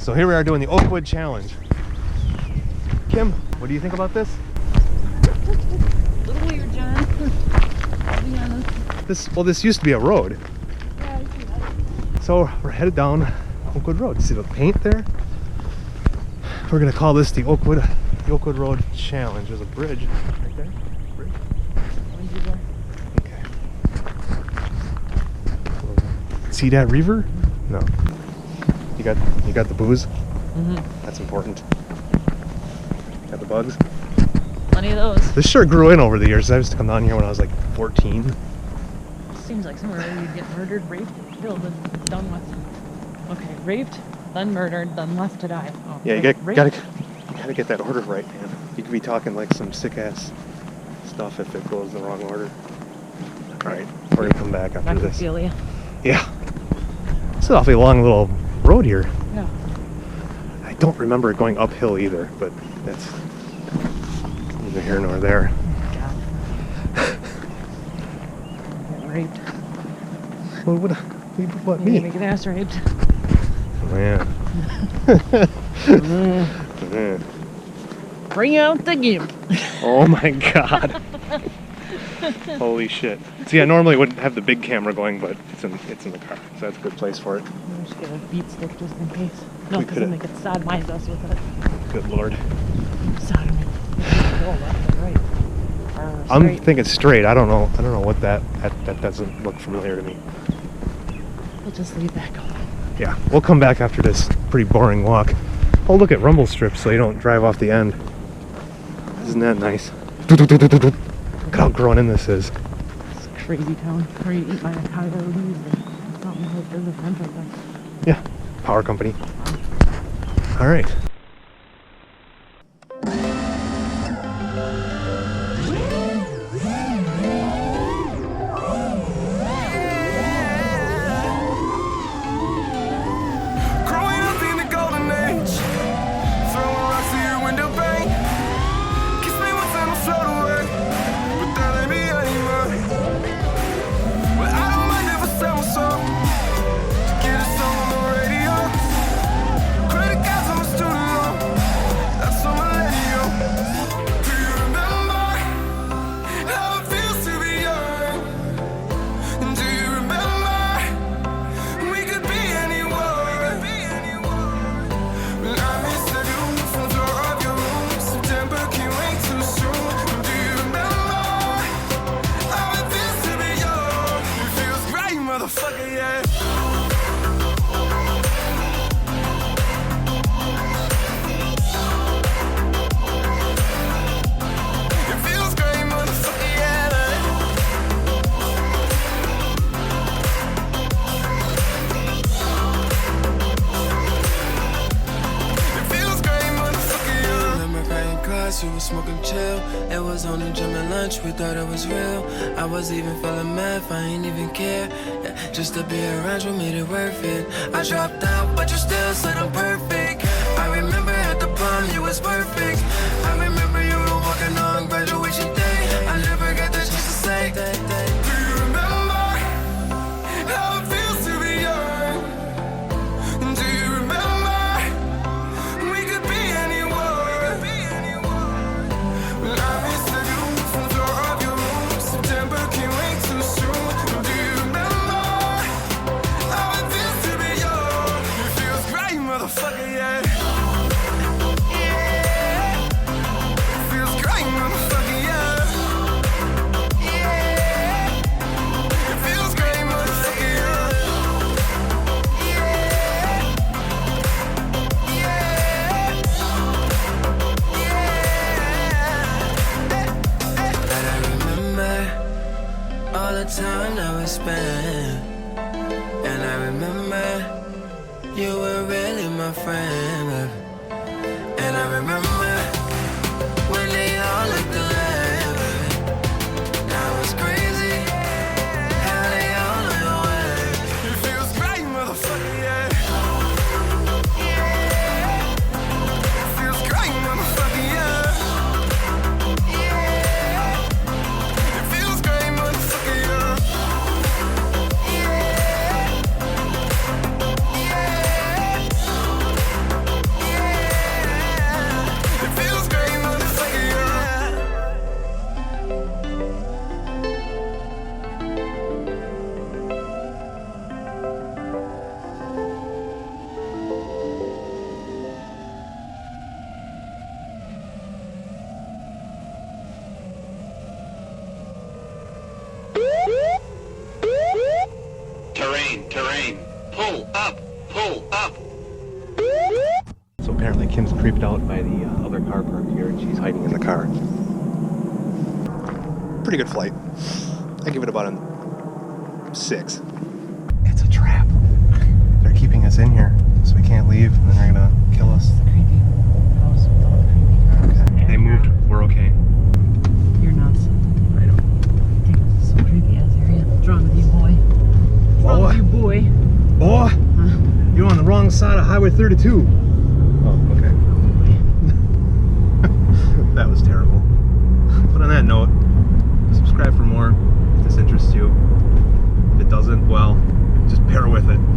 So here we are doing the Oakwood challenge. Kim, what do you think about this? A little weird, John. I'll be honest. This used to be a road. Yeah, I see that. So we're headed down Oakwood Road. See the paint there? We're gonna call this the Oakwood Road Challenge. There's a bridge right there. Bridge. Okay. See that river? No. You got the booze? Mm-hmm. That's important. Got the bugs? Plenty of those. This sure grew in over the years. I used to come down here when I was like 14. Seems like somewhere where you'd get murdered, raped, killed, and done with. Okay, raped, then murdered, then left to die. Oh, Yeah, you gotta get that order right, man. You could be talking like some sick ass stuff if it goes the wrong order. All right, we're gonna come back after this. Necrophilia. Yeah. This is an awfully long little road here. Yeah. I don't remember it going uphill either, but that's neither here nor there. God. Getting raped. What You me? make an ass raped. Man. Bring out the gimp. Oh my god. Holy shit. So yeah, normally it wouldn't have the big camera going, but it's in the car, so that's a good place for it. I'm just get a beat stick just in case. No, We because then they could've- could sodomize us with it. Good lord. Sodomy. Go left and right. Or I'm straight. thinking straight. I don't know what that doesn't look familiar to me. We'll just leave that going. Yeah, we'll come back after this pretty boring walk. Oh, look at rumble strips so you don't drive off the end. Isn't that nice? Look how grown in this is. It's a crazy town where you eat my coyotes and something like there's a fence right there. Yeah, power company. All right. We was smoking chill. It was only gym and lunch, we thought it was real. I was even feeling math, I ain't even care. Yeah, just to be around you made it worth it. I dropped out, but you still said I'm perfect. I remember at the prom, you was perfect. I remember you were walking on graduation day. I never got the chance to say that. Do you remember how it feels to be young? Do you remember we could be anyone? Time that we spent, and I remember you were really my friend, baby. And I remember when they all looked alike. Now it's crazy how they all went away. It feels great, motherfucker, yeah. It feels great, motherfucker, yeah. Apparently Kim's creeped out by the other car parked here and she's hiding in the car. Pretty good flight. I give it about a 6. It's a trap. They're keeping us in here so we can't leave and then they're gonna kill us. Creepy house with all the creepy cars. Okay. They moved. We're okay. You're nuts. I know. This is so creepy ass area. What's wrong with you, boy? What's wrong with you, boy? Boy, Huh? you're on the wrong side of Highway 32. Oh, okay. That was terrible. But on that note, subscribe for more if this interests you.